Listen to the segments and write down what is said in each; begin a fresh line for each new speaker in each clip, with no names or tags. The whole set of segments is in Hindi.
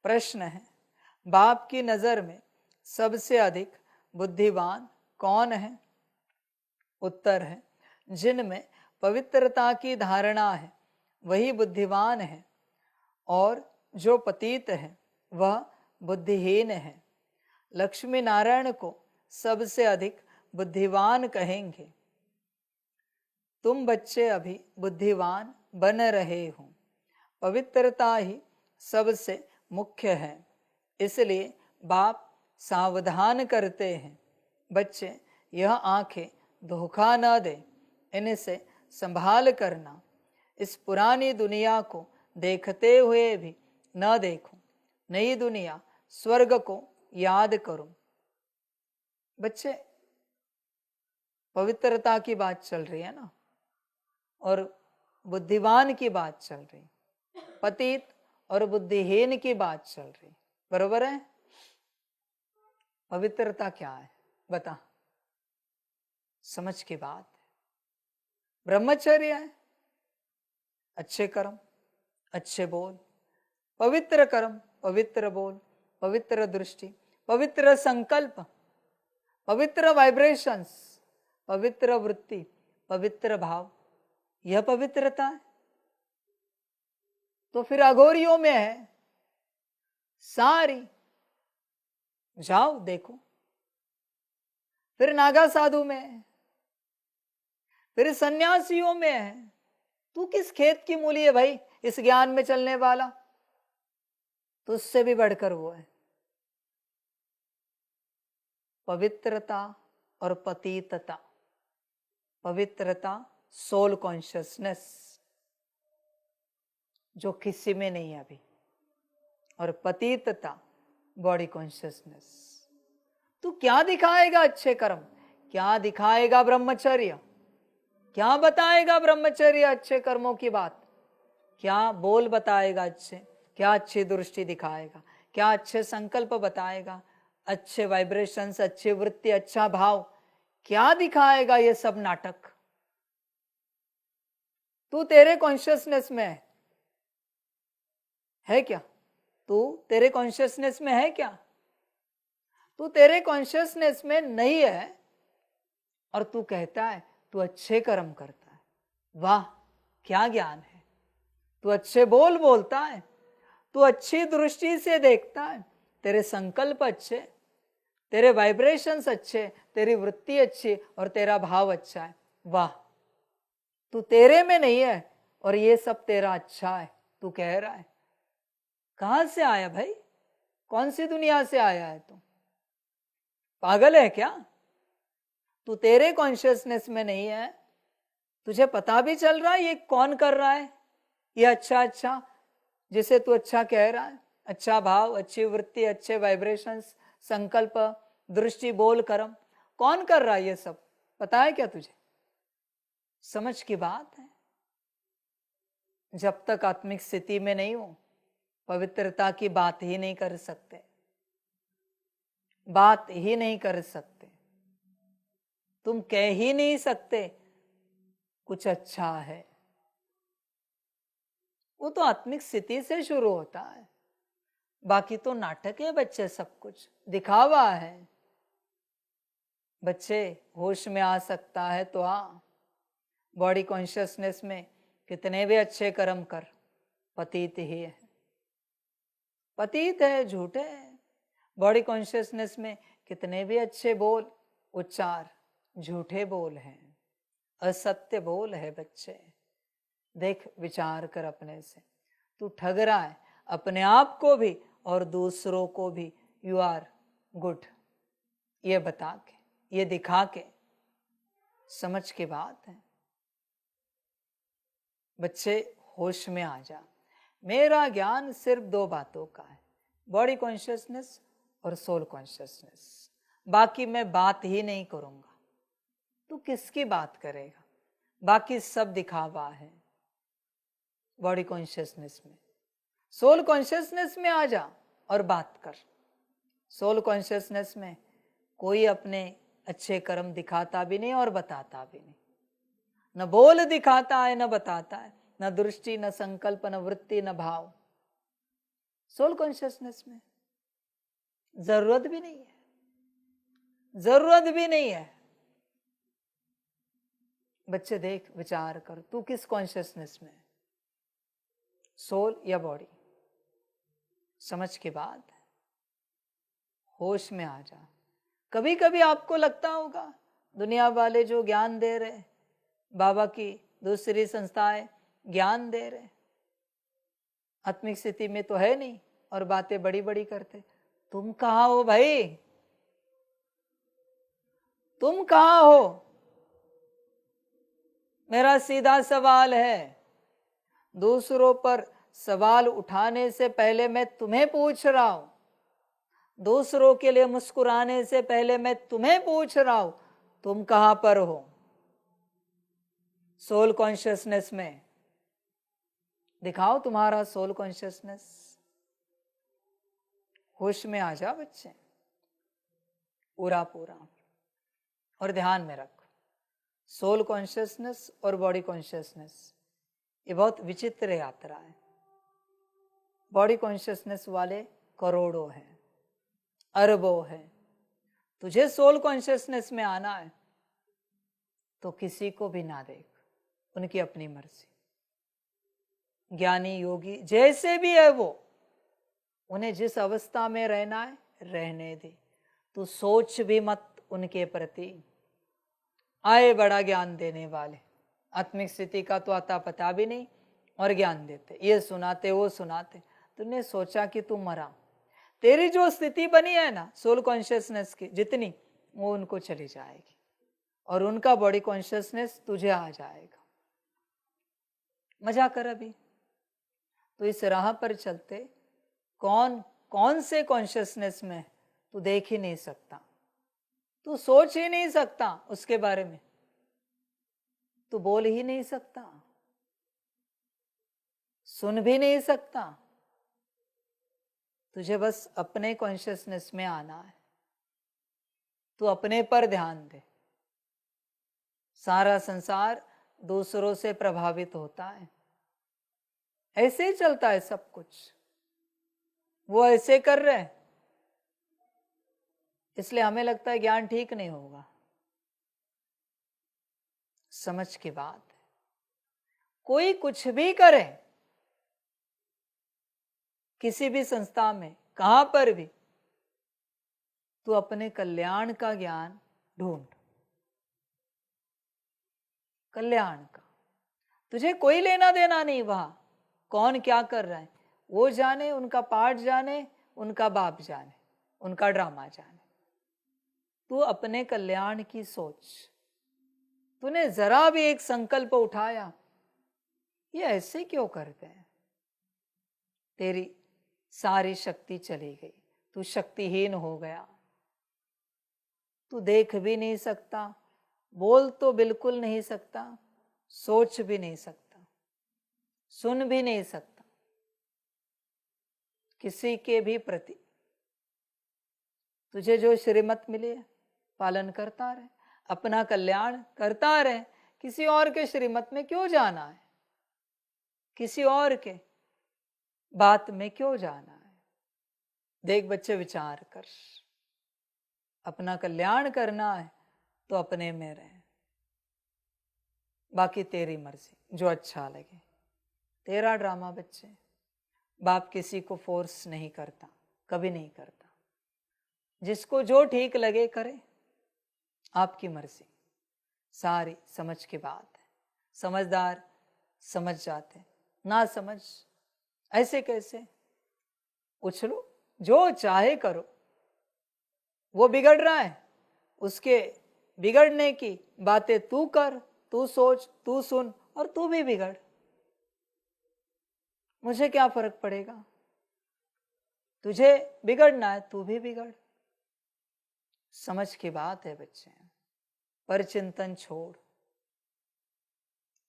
प्रश्न है, बाप की नजर में सबसे अधिक बुद्धिमान कौन है? उत्तर है, जिनमें पवित्रता की धारणा है वही बुद्धिमान है, और जो पतित है वह बुद्धिहीन है। लक्ष्मी नारायण को सबसे अधिक बुद्धिमान कहेंगे। तुम बच्चे अभी बुद्धिमान बन रहे हो। पवित्रता ही सबसे मुख्य है, इसलिए बाप सावधान करते हैं, बच्चे यह आंखें धोखा न दे, इनसे संभाल करना। इस पुरानी दुनिया को देखते हुए भी न देखो, नई दुनिया स्वर्ग को याद करो। बच्चे, पवित्रता की बात चल रही है ना, और बुद्धिमान की बात चल रही, पतित और बुद्धिहीन की बात चल रही, बरोबर है? पवित्रता क्या है बता, समझ की बात है। ब्रह्मचर्य है, अच्छे कर्म, अच्छे बोल, पवित्र कर्म, पवित्र बोल, पवित्र दृष्टि, पवित्र संकल्प, पवित्र वाइब्रेशंस, पवित्र वृत्ति, पवित्र भाव, यह पवित्रता है। तो फिर अघोरियों में है सारी, जाओ देखो। फिर नागा साधु में है, फिर सन्यासियों में है। तू किस खेत की मूली है भाई, इस ज्ञान में चलने वाला? तो उससे भी बढ़कर वो है पवित्रता और पतितता। पवित्रता सोल कॉन्शियसनेस, जो किसी में नहीं है अभी, और पतितता बॉडी कॉन्शियसनेस। तू क्या दिखाएगा अच्छे कर्म, क्या दिखाएगा ब्रह्मचर्य, क्या बताएगा ब्रह्मचर्य अच्छे कर्मों की बात, क्या बोल बताएगा अच्छे, क्या अच्छी दृष्टि दिखाएगा, क्या अच्छे संकल्प बताएगा, अच्छे वाइब्रेशंस, अच्छी वृत्ति, अच्छा भाव, क्या दिखाएगा? ये सब नाटक। तू तेरे कॉन्शियसनेस में है क्या? तू तेरे कॉन्शियसनेस में है क्या? तू तेरे कॉन्शियसनेस में नहीं है और तू कहता है तू अच्छे कर्म करता है। वाह, क्या ज्ञान है। तू अच्छे बोल बोलता है, तू अच्छी दृष्टि से देखता है, तेरे संकल्प अच्छे, तेरे वाइब्रेशंस अच्छे, तेरी वृत्ति अच्छी और तेरा भाव अच्छा है। वाह, तू तेरे में नहीं है और ये सब तेरा अच्छा है, तू कह रहा है। कहां से आया भाई? कौन सी दुनिया से आया है तू? पागल है क्या? तू तेरे कॉन्शियसनेस में नहीं है, तुझे पता भी चल रहा है ये कौन कर रहा है, ये अच्छा अच्छा जिसे तू अच्छा कह रहा है, अच्छा भाव, अच्छी वृत्ति, अच्छे वाइब्रेशंस, संकल्प, दृष्टि, बोल, कर्म, कौन कर रहा है ये सब? पता है क्या तुझे? समझ की बात है। जब तक आत्मिक स्थिति में नहीं हो, पवित्रता की बात ही नहीं कर सकते, बात ही नहीं कर सकते। तुम कह ही नहीं सकते कुछ अच्छा है। वो तो आत्मिक स्थिति से शुरू होता है, बाकी तो नाटक है बच्चे, सब कुछ दिखावा है। बच्चे, होश में आ सकता है तो आ, बॉडी कॉन्शियसनेस में कितने भी अच्छे कर्म कर, पतित ही है, पतित है, झूठे है। बॉडी कॉन्शियसनेस में कितने भी अच्छे बोल, उच्चार, झूठे बोल हैं, असत्य बोल है। बच्चे देख, विचार कर अपने से, तू ठग रहा है अपने आप को भी और दूसरों को भी। यू आर गुड, ये बता के, ये दिखा के। समझ की बात है। बच्चे, होश में आ जा। मेरा ज्ञान सिर्फ दो बातों का है, बॉडी कॉन्शियसनेस और सोल कॉन्शियसनेस। बाकी मैं बात ही नहीं करूंगा। तू किसकी बात करेगा? बाकी सब दिखावा है। बॉडी कॉन्शियसनेस में, सोल कॉन्शियसनेस में आ जा और बात कर। सोल कॉन्शियसनेस में कोई अपने अच्छे कर्म दिखाता भी नहीं और बताता भी नहीं, न बोल दिखाता है न बताता है, न दृष्टि, न संकल्प, न वृत्ति, न भाव। सोल कॉन्शियसनेस में जरूरत भी नहीं है, जरूरत भी नहीं है। बच्चे देख, विचार कर, तू किस कॉन्शियसनेस में है, सोल या बॉडी? समझ के बाद होश में आ जा। कभी कभी आपको लगता होगा दुनिया वाले जो ज्ञान दे रहे, बाबा की दूसरी संस्थाएं ज्ञान दे रहे, आत्मिक स्थिति में तो है नहीं और बातें बड़ी बड़ी करते। तुम कहाँ हो भाई? तुम कहाँ हो? मेरा सीधा सवाल है। दूसरों पर सवाल उठाने से पहले मैं तुम्हें पूछ रहा हूं, दूसरों के लिए मुस्कुराने से पहले मैं तुम्हें पूछ रहा हूं, तुम कहां पर हो? सोल कॉन्शियसनेस में दिखाओ तुम्हारा सोल कॉन्शियसनेस। होश में आ जा बच्चे, पूरा पूरा। और ध्यान में रख, सोल कॉन्शियसनेस और बॉडी कॉन्शियसनेस ये बहुत विचित्र यात्रा है। बॉडी कॉन्शियसनेस वाले करोड़ों हैं, अरबों हैं। तुझे सोल कॉन्शियसनेस में आना है तो किसी को भी ना देख, उनकी अपनी मर्जी। ज्ञानी योगी जैसे भी है वो, उन्हें जिस अवस्था में रहना है रहने दे। तू सोच भी मत उनके प्रति। आए बड़ा ज्ञान देने वाले, आत्मिक स्थिति का तो आता पता भी नहीं और ज्ञान देते, ये सुनाते वो सुनाते। तूने सोचा कि तू मरा, तेरी जो स्थिति बनी है ना सोल कॉन्शियसनेस की जितनी, वो उनको चली जाएगी और उनका बॉडी कॉन्शियसनेस तुझे आ जाएगा। मजा कर अभी तो इस राह पर चलते कौन कौन से कॉन्शियसनेस में तू देख ही नहीं सकता, तू सोच ही नहीं सकता उसके बारे में, तू बोल ही नहीं सकता, सुन भी नहीं सकता। तुझे बस अपने कॉन्शियसनेस में आना है। तू अपने पर ध्यान दे। सारा संसार दूसरों से प्रभावित होता है, ऐसे ही चलता है सब कुछ। वो ऐसे कर रहे हैं इसलिए हमें लगता है ज्ञान ठीक नहीं होगा। समझ की बात है, कोई कुछ भी करे, किसी भी संस्था में कहां पर भी, तू अपने कल्याण का ज्ञान ढूंढ, कल्याण का। तुझे कोई लेना देना नहीं वहां कौन क्या कर रहा है, वो जाने, उनका पाठ जाने, उनका बाप जाने, उनका ड्रामा जाने। तू अपने कल्याण की सोच। तूने जरा भी एक संकल्प उठाया ये ऐसे क्यों करते हैं, तेरी सारी शक्ति चली गई, तू शक्तिहीन हो गया। तू देख भी नहीं सकता, बोल तो बिल्कुल नहीं सकता, सोच भी नहीं सकता, सुन भी नहीं सकता किसी के भी प्रति। तुझे जो श्रीमत मिली है पालन करता रहे, अपना कल्याण करता रहे। किसी और के श्रीमत में क्यों जाना है, किसी और के बात में क्यों जाना है? देख बच्चे, विचार कर, अपना कल्याण करना है तो अपने में रहे, बाकी तेरी मर्जी, जो अच्छा लगे। तेरा ड्रामा बच्चे। बाप किसी को फोर्स नहीं करता, कभी नहीं करता। जिसको जो ठीक लगे करे, आपकी मर्जी। सारी समझ की बात है। समझदार समझ जाते, ना समझ ऐसे कैसे उछलो, जो चाहे करो। वो बिगड़ रहा है, उसके बिगड़ने की बातें तू कर, तू सोच, तू सुन और तू भी बिगड़। मुझे क्या फर्क पड़ेगा? तुझे बिगड़ना है, तू भी बिगड़। समझ की बात है बच्चे। पर चिंतन छोड़,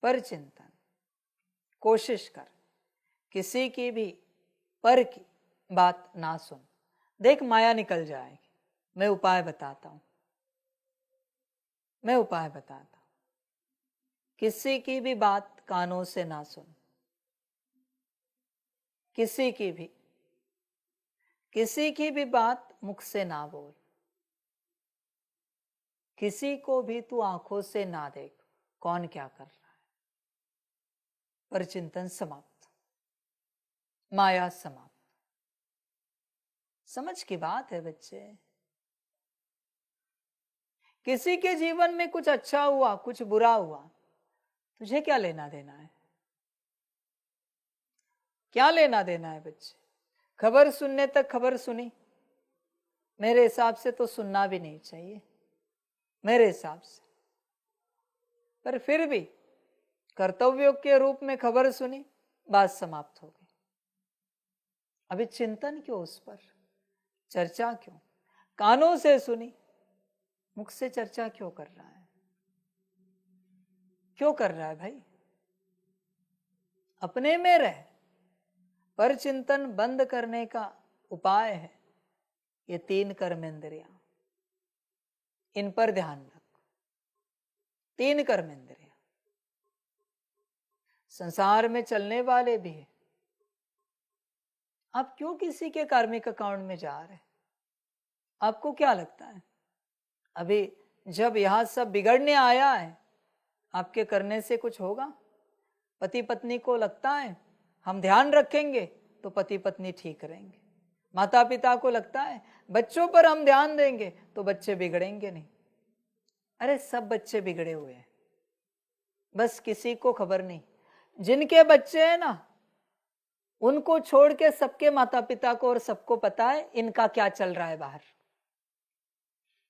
पर चिंतन कोशिश कर, किसी की भी पर की बात ना सुन। देख माया निकल जाएगी। मैं उपाय बताता हूं, मैं उपाय बताता हूं। किसी की भी बात कानों से ना सुन, किसी की भी। किसी की भी बात मुख से ना बोल, किसी को भी तू आंखों से ना देख कौन क्या कर रहा है। पर चिंतन समाप्त, माया समाप्त। समझ की बात है बच्चे। किसी के जीवन में कुछ अच्छा हुआ, कुछ बुरा हुआ, तुझे क्या लेना देना है? क्या लेना देना है बच्चे? खबर सुनने तक खबर सुनी, मेरे हिसाब से तो सुनना भी नहीं चाहिए, मेरे हिसाब से। पर फिर भी कर्तव्यों के रूप में खबर सुनी, बात समाप्त हो गई। अभी चिंतन क्यों उस पर, चर्चा क्यों? कानों से सुनी, मुख से चर्चा क्यों कर रहा है? क्यों कर रहा है भाई? अपने में रह। पर चिंतन बंद करने का उपाय है ये 3 कर्मेंद्रियां, इन पर ध्यान रख। 3 कर्मेंद्रियां संसार में चलने वाले भी है। आप क्यों किसी के कार्मिक अकाउंट में जा रहे हैं? आपको क्या लगता है अभी जब यहां सब बिगड़ने आया है, आपके करने से कुछ होगा? पति पत्नी को लगता है हम ध्यान रखेंगे तो पति पत्नी ठीक रहेंगे, माता पिता को लगता है बच्चों पर हम ध्यान देंगे तो बच्चे बिगड़ेंगे नहीं। अरे सब बच्चे बिगड़े हुए हैं, बस किसी को खबर नहीं। जिनके बच्चे हैं ना, उनको छोड़ के सबके माता पिता को और सबको पता है इनका क्या चल रहा है बाहर,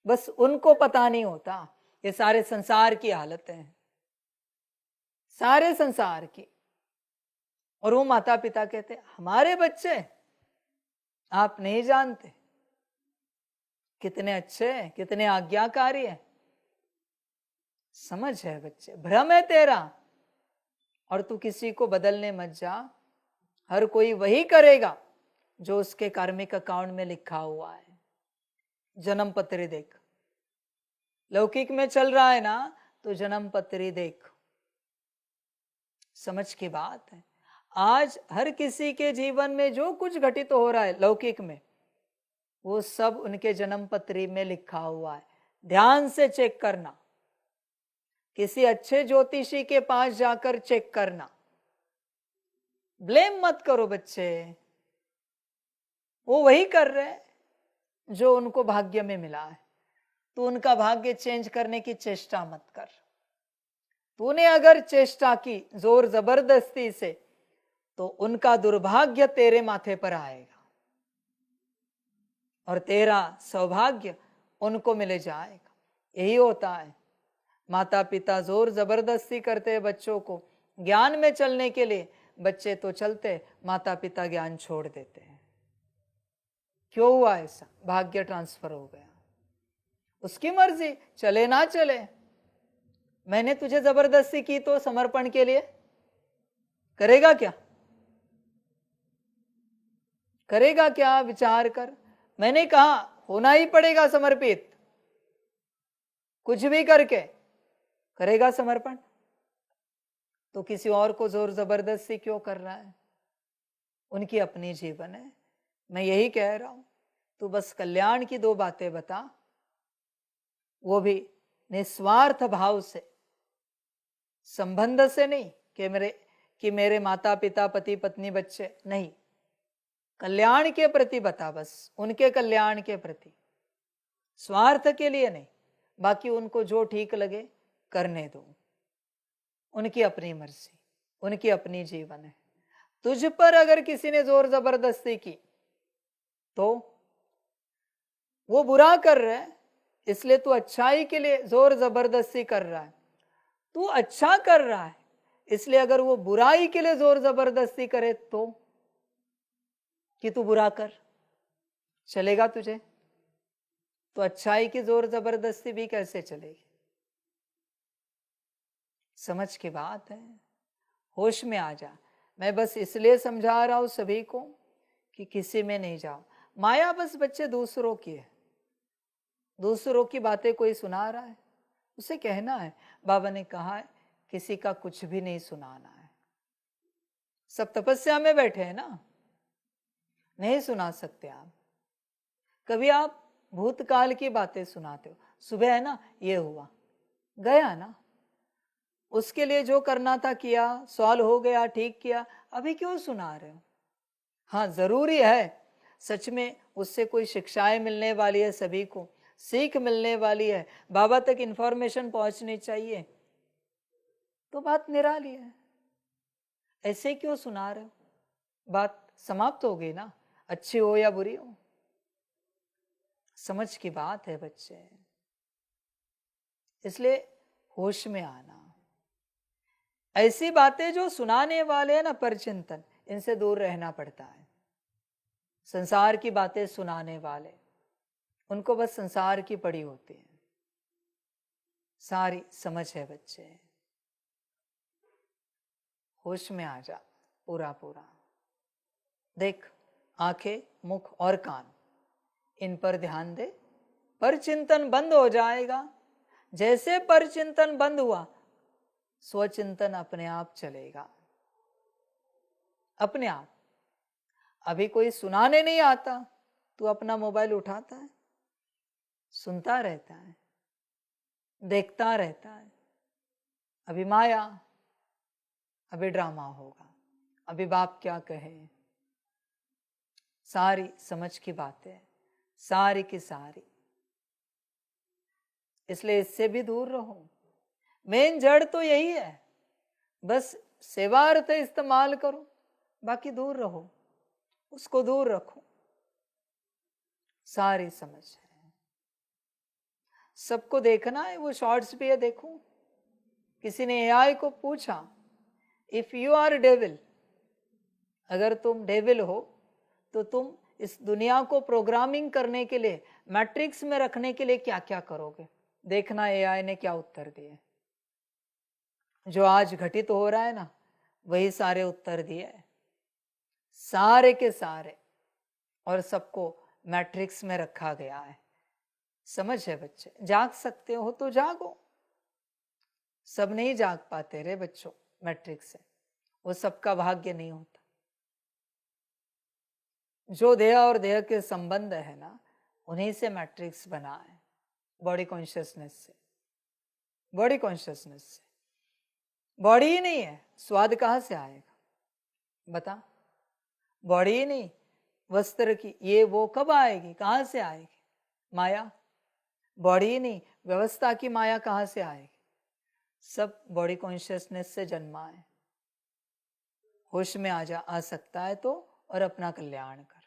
बस उनको पता नहीं होता। ये सारे संसार की हालत है, सारे संसार की। और वो माता पिता कहते हमारे बच्चे आप नहीं जानते कितने अच्छे हैं, कितने आज्ञाकारी हैं। समझ है बच्चे, भ्रम है तेरा। और तू किसी को बदलने मत जा, हर कोई वही करेगा जो उसके कार्मिक अकाउंट में लिखा हुआ है। जन्म पत्री देख, लौकिक में चल रहा है ना, तो जन्म पत्री देख। समझ की बात है। आज हर किसी के जीवन में जो कुछ घटित हो रहा है लौकिक में, वो सब उनके जन्म पत्री में लिखा हुआ है। ध्यान से चेक करना, किसी अच्छे ज्योतिषी के पास जाकर चेक करना। ब्लेम मत करो बच्चे, वो वही कर रहे हैं जो उनको भाग्य में मिला है। तो उनका भाग्य चेंज करने की चेष्टा मत कर। तूने अगर चेष्टा की जोर जबरदस्ती से, तो उनका दुर्भाग्य तेरे माथे पर आएगा और तेरा सौभाग्य उनको मिले जाएगा। यही होता है। माता पिता जोर जबरदस्ती करते हैं बच्चों को ज्ञान में चलने के लिए, बच्चे तो चलते, माता पिता ज्ञान छोड़ देते हैं। क्यों हुआ ऐसा? भाग्य ट्रांसफर हो गया, उसकी मर्जी, चले ना चले। मैंने तुझे जबरदस्ती की तो समर्पण के लिए करेगा क्या? करेगा क्या? विचार कर। मैंने कहा होना ही पड़ेगा समर्पित, कुछ भी करके करेगा समर्पण। तो किसी और को जोर जबरदस्ती क्यों कर रहा है? उनकी अपनी जीवन है। मैं यही कह रहा हूं, तू बस कल्याण की 2 बातें बता, वो भी निस्वार्थ भाव से, संबंध से नहीं कि मेरे माता पिता पति पत्नी बच्चे नहीं, कल्याण के प्रति बता, बस उनके कल्याण के प्रति, स्वार्थ के लिए नहीं। बाकी उनको जो ठीक लगे करने दो, उनकी अपनी मर्जी, उनकी अपनी जीवन है। तुझ पर अगर किसी ने जोर जबरदस्ती की तो वो बुरा कर रहा है, इसलिए तू अच्छाई के लिए जोर जबरदस्ती कर रहा है। तू अच्छा कर रहा है, इसलिए अगर वो बुराई के लिए जोर जबरदस्ती करे तो, कि तू बुरा कर, चलेगा तुझे? तो अच्छाई की जोर जबरदस्ती भी कैसे चलेगी? समझ की बात है। होश में आ जा। मैं बस इसलिए समझा रहा हूं सभी को कि किसी में नहीं जाओ। माया बस बच्चे दूसरों की है, दूसरों की बातें कोई सुना रहा है, उसे कहना है बाबा ने कहा है किसी का कुछ भी नहीं सुनाना है। सब तपस्या में बैठे हैं ना, नहीं सुना सकते आप। कभी आप भूतकाल की बातें सुनाते हो, सुबह है ना ये हुआ, गया ना, उसके लिए जो करना था किया, सॉल्व हो गया, ठीक किया, अभी क्यों सुना रहे हो? हाँ जरूरी है, सच में उससे कोई शिक्षाएं मिलने वाली है, सभी को सीख मिलने वाली है, बाबा तक इंफॉर्मेशन पहुंचनी चाहिए, तो बात निराली है। ऐसे क्यों सुना रहे हो? बात समाप्त हो गई ना, अच्छी हो या बुरी हो। समझ की बात है बच्चे, इसलिए होश में आना। ऐसी बातें जो सुनाने वाले हैं ना परचिंतन, इनसे दूर रहना पड़ता है। संसार की बातें सुनाने वाले, उनको बस संसार की पड़ी होती है, सारी समझ है बच्चे। होश में आ जा पूरा पूरा। देख, आंखें, मुख और कान, इन पर ध्यान दे, परचिंतन बंद हो जाएगा। जैसे परचिंतन बंद हुआ, स्वचिंतन अपने आप चलेगा, अपने आप। अभी कोई सुनाने नहीं आता, तू अपना मोबाइल उठाता है, सुनता रहता है, देखता रहता है। अभी माया, अभी ड्रामा होगा, अभी बाप क्या कहे, सारी समझ की बातें, सारी की सारी। इसलिए इससे भी दूर रहो। मेन जड़ तो यही है, बस सेवार्थ इस्तेमाल करो, बाकी दूर रहो, उसको दूर रखो, सारी समझ है। सबको देखना है, वो शॉर्ट्स भी है, देखो। किसी ने एआई को पूछा, इफ यू आर डेविल, अगर तुम डेविल हो तो तुम इस दुनिया को प्रोग्रामिंग करने के लिए, मैट्रिक्स में रखने के लिए क्या क्या करोगे? देखना एआई ने क्या उत्तर दिए। जो आज घटित हो रहा है ना, वही सारे उत्तर दिए, सारे के सारे, और सबको मैट्रिक्स में रखा गया है। समझ है बच्चे? जाग सकते हो तो जागो। सब नहीं जाग पाते रे बच्चों मैट्रिक्स से, वो सबका भाग्य नहीं होता। जो देह और देह के संबंध है ना, उन्हीं से मैट्रिक्स बना है, बॉडी कॉन्शियसनेस से, बॉडी कॉन्शियसनेस से। बॉडी ही नहीं है, स्वाद कहां से आएगा बता? बॉडी ही नहीं, वस्त्र की ये वो कब आएगी, कहां से आएगी? माया। बॉडी ही नहीं, व्यवस्था की माया कहां से आएगी? सब बॉडी कॉन्शियसनेस से जन्मा है। होश में आ जा, आ सकता है तो, और अपना कल्याण कर।